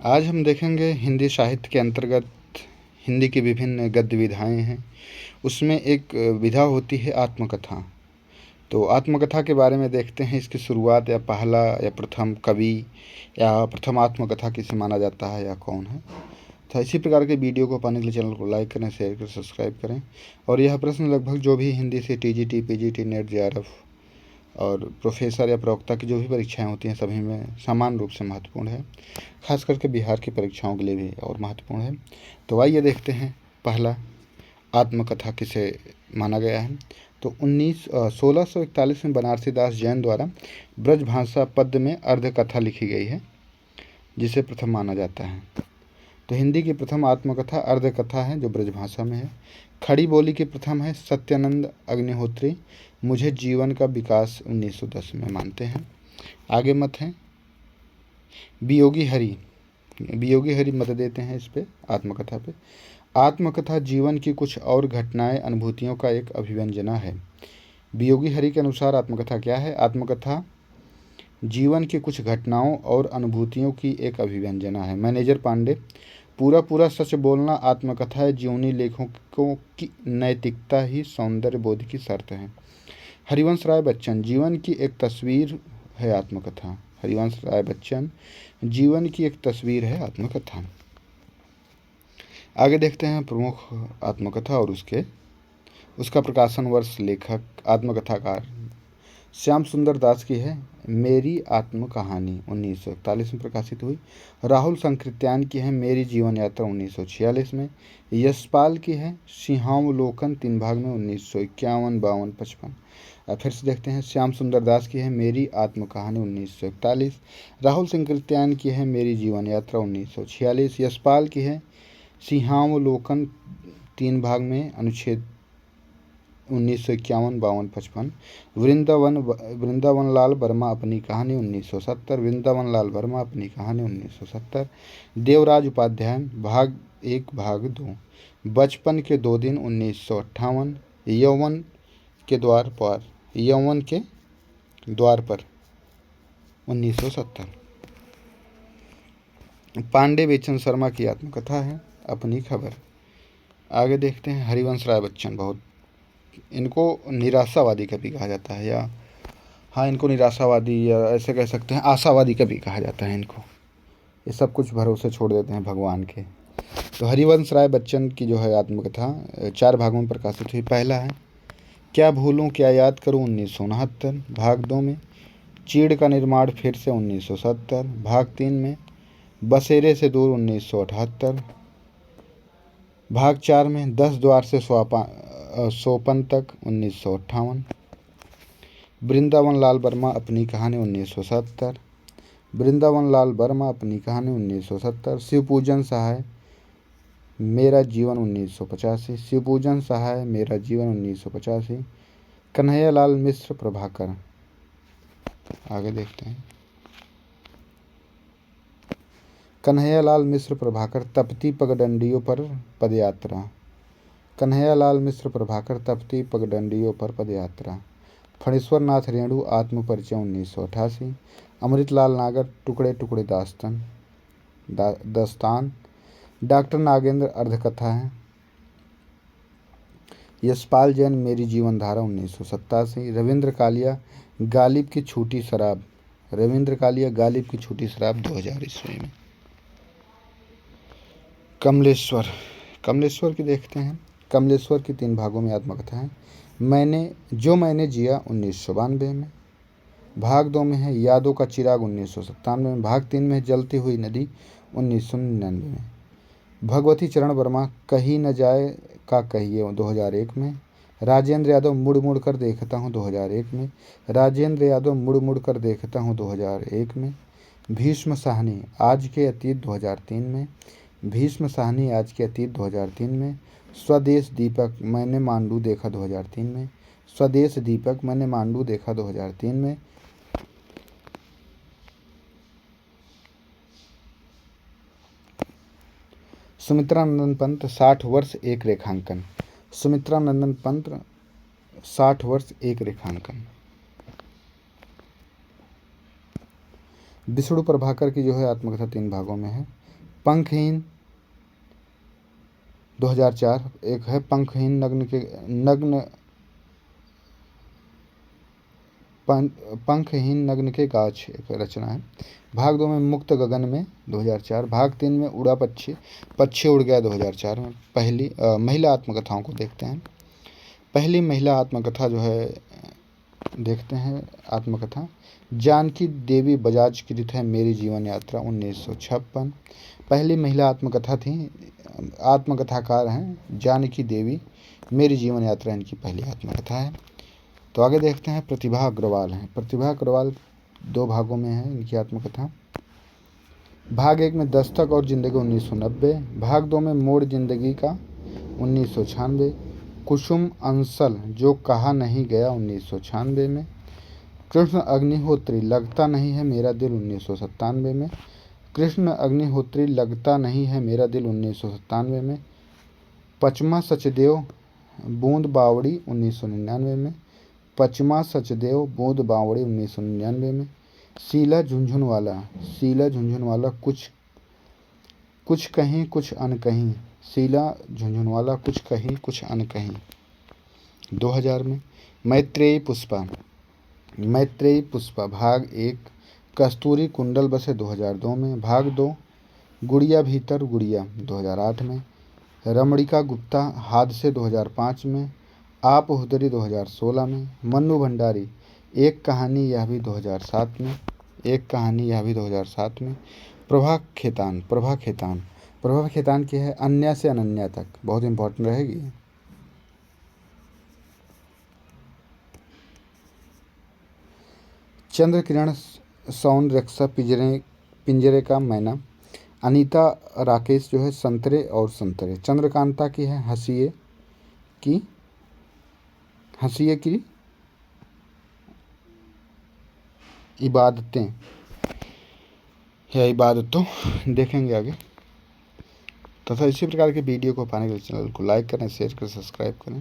आज हम देखेंगे हिंदी साहित्य के अंतर्गत हिंदी की विभिन्न गद्य विधाएँ हैं। उसमें एक विधा होती है आत्मकथा। तो आत्मकथा के बारे में देखते हैं, इसकी शुरुआत या पहला या प्रथम कवि या प्रथम आत्मकथा किसे माना जाता है या कौन है। तो इसी प्रकार के वीडियो को पाने के लिए चैनल को लाइक करें, शेयर करें, सब्सक्राइब करें। और यह प्रश्न लगभग जो भी हिंदी से टीजीटी, पीजीटी, नेट, जेआरएफ और प्रोफेसर या प्रवक्ता की जो भी परीक्षाएं होती हैं सभी में समान रूप से महत्वपूर्ण है। खास करके बिहार की परीक्षाओं के लिए भी और महत्वपूर्ण है। तो आइए देखते हैं पहला आत्मकथा किसे माना गया है। तो 1641 में बनारसी दास जैन द्वारा ब्रजभाषा पद्य में अर्धकथा लिखी गई है, जिसे प्रथम माना जाता है। तो हिंदी की प्रथम आत्मकथा अर्धकथा है जो ब्रजभाषा में है। खड़ी बोली की प्रथम है सत्यानंद अग्निहोत्री, मुझे जीवन का विकास 1910 में मानते हैं। आगे मत हैं वियोगी हरि मत देते हैं इस पे आत्मकथा पे। आत्मकथा जीवन की कुछ और घटनाएं अनुभूतियों का एक अभिव्यंजना है। वियोगी हरि के अनुसार आत्मकथा क्या है? आत्मकथा जीवन की कुछ घटनाओं और अनुभूतियों की एक अभिव्यंजना है। मैनेजर पांडे, पूरा सच बोलना आत्मकथा है, जीवनी लेखकों की नैतिकता ही सौंदर्य बोध की शर्त है। हरिवंश राय बच्चन, जीवन की एक तस्वीर है आत्मकथा। हरिवंश राय बच्चन, जीवन की एक तस्वीर है आत्मकथा। आगे देखते हैं प्रमुख आत्मकथा और उसका प्रकाशन वर्ष, लेखक, आत्मकथाकार श्याम सुंदर दास की है मेरी आत्म कहानी 1941 में प्रकाशित हुई। राहुल संकृत्यान की है मेरी जीवन यात्रा 1946 में। यशपाल की है सिंहावलोकन 3 भाग में 1951, 52, 55। फिर से देखते हैं श्याम सुंदर दास की है मेरी आत्म कहानी 1941। राहुल संकृत्यान की है मेरी जीवन यात्रा 1946। यशपाल की है सिंहावलोकन 3 भाग में अनुच्छेद 1951, 52, 55। वृंदावन लाल वर्मा अपनी कहानी 1970। वृंदावन लाल वर्मा अपनी कहानी 1970। देवराज उपाध्याय भाग 1 भाग 2। बचपन के 2 दिन 1958। यौवन के द्वार पर 1970। पांडे बेचन शर्मा की आत्मकथा है अपनी खबर। आगे देखते हैं हरिवंश राय बच्चन, बहुत इनको निराशावादी कवि कहा जाता है, या हाँ इनको निराशावादी या ऐसे कह सकते हैं आशावादी कवि कहा जाता है इनको। ये सब कुछ भरोसे छोड़ देते हैं भगवान के। तो हरिवंश राय बच्चन की जो है आत्मकथा 4 भागों में प्रकाशित हुई। पहला है क्या भूलूं क्या याद करूं 1969। भाग 2 में चीड़ का निर्माण फिर से 1970। भाग 3 में बसेरे से दूर 1978। भाग 4 में 10 द्वार से सोपन तक 1958। वृंदावन लाल वर्मा अपनी कहानी 1970। वृंदावन लाल वर्मा अपनी कहानी 1970। शिवपूजन सहाय मेरा जीवन 1985। शिवपूजन सहाय मेरा जीवन 1985। कन्हैया लाल मिश्र प्रभाकर। आगे देखते हैं कन्हैया लाल मिश्र प्रभाकर तपती पगडंडियों पर पदयात्रा। कन्हैया लाल मिश्र प्रभाकर तपती पगडंडियों पर पदयात्रा। फणीश्वर नाथ रेणु आत्मपरिचय 1988। अमृतलाल नागर टुकड़े टुकड़े दास्तान। डॉक्टर नागेंद्र अर्धकथा है। यशपाल जैन मेरी जीवन धारा 1987। रविंद्र कालिया गालिब की छूटी शराब। रविंद्र कालिया गालिब की छूटी शराब 2000 ईस्वी में। कमलेश्वर की देखते हैं। कमलेश्वर की 3 भागों में आत्मकथा है। मैंने जिया 1992 में। भाग 2 में है यादों का चिराग 1997 में। भाग 3 में है जलती हुई नदी 1999 में। भगवती चरण वर्मा कहीं न जाए का कहिए 2001 में। राजेंद्र यादव मुड़ मुड़ कर देखता हूँ 2001 में। राजेंद्र यादव मुड़ मुड़ कर देखता हूँ 2001 में। भीष्म साहनी आज के अतीत 2003 में। भीष्म साहनी आज के अतीत 2003 में। स्वदेश दीपक मैंने मांडू देखा 2003 में। स्वदेश दीपक मैंने मांडू देखा 2003 में। सुमित्रा नंदन पंत 60 वर्ष एक रेखांकन। सुमित्रा नंदन पंत 60 वर्ष एक रेखांकन। विष्णु प्रभाकर की जो है आत्मकथा 3 भागों में है। पंखहीन 2004, एक है पंखहीन नग्न के गाछ, एक रचना है। भाग 2 में मुक्त गगन में 2004। भाग 3 में उड़ा पक्षी, पक्षी उड़ गया 2004 में। पहली महिला आत्मकथाओं को देखते हैं। पहली महिला आत्मकथा जो है देखते हैं, आत्मकथा जानकी देवी बजाज कृत है मेरी जीवन यात्रा 1956। पहली महिला आत्मकथा थी, आत्मकथाकार हैं जानकी देवी, मेरी जीवन यात्रा इनकी पहली आत्मकथा है। तो आगे देखते हैं, प्रतिभा अग्रवाल हैं। प्रतिभा अग्रवाल 2 भागों में है इनकी आत्मकथा। भाग 1 में दस्तक और जिंदगी 1990। भाग 2 में मोड़ जिंदगी का 1996। कुसुम अंसल जो कहा नहीं गया 1996 में। कृष्ण अग्निहोत्री लगता नहीं है मेरा दिल 1997 में। कृष्ण अग्निहोत्री लगता नहीं है मेरा दिल 1997 में। पचमा सचदेव बूंद बावड़ी 1999 में। पचमा सचदेव बूंद बावड़ी 1999 में। शीला झुंझुनवाला कुछ कहीं कुछ अनकहीं। शीला झुंझुनवाला कुछ कहीं कुछ अनकहीं 2000 में। मैत्रेयी पुष्पा भाग 1 कस्तूरी कुंडल बसे 2002 में। भाग 2 गुड़िया भीतर गुड़िया 2008 में। रमणिका गुप्ता हादसे 2005 में। आप हुदरी 2016 में। मन्नू भंडारी एक कहानी यह भी 2007 में। प्रभा खेतान की है अन्या से अनन्या तक, बहुत इंपॉर्टेंट रहेगी। चंद्र किरण सौन रक्षा पिंजरे का मैना। अनीता राकेश जो है संतरे और संतरे। चंद्रकांता की है हंसिए की इबादतें या इबादतों, देखेंगे आगे। तथा इसी प्रकार के वीडियो को पाने के लिए चैनल को लाइक करें, शेयर करें, सब्सक्राइब करें।